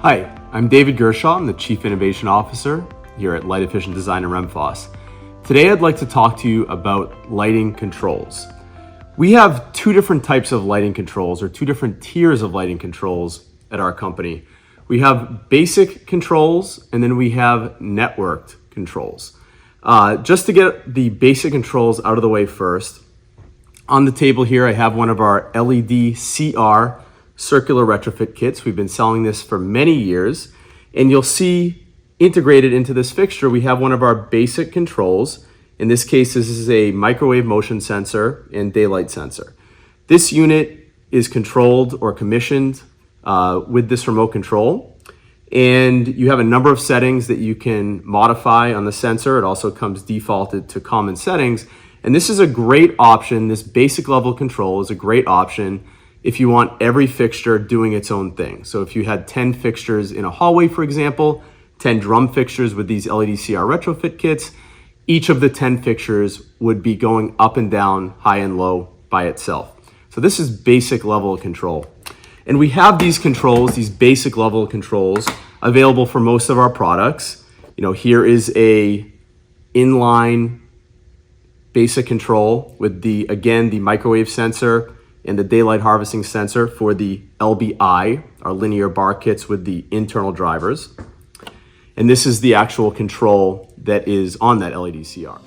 Hi, I'm David Gershaw. I'm the Chief Innovation Officer here at Light Efficient Design and Remphos. Today I'd like to talk to you about lighting controls. We have two different types of lighting controls, or two different tiers of lighting controls at our company. We have basic controls and then we have networked controls. Just to get the basic controls out of the way first, on the table here I have one of our LED CR circular retrofit kits. We've been selling this for many years, and you'll see integrated into this fixture we have one of our basic controls. In this case, this is a microwave motion sensor and daylight sensor. This unit is controlled or commissioned with this remote control, and you have a number of settings that you can modify on the sensor. It also comes defaulted to common settings, and this is a great option. This basic level control is a great option if you want every fixture doing its own thing. So if you had 10 fixtures in a hallway, for example, 10 drum fixtures with these LED CR retrofit kits, each of the 10 fixtures would be going up and down, high and low by itself. So this is basic level control. And we have these controls, these basic level controls, available for most of our products. Here is a inline basic control with the microwave sensor and the daylight harvesting sensor for the LBI, our linear bar kits with the internal drivers. And this is the actual control that is on that LED CR.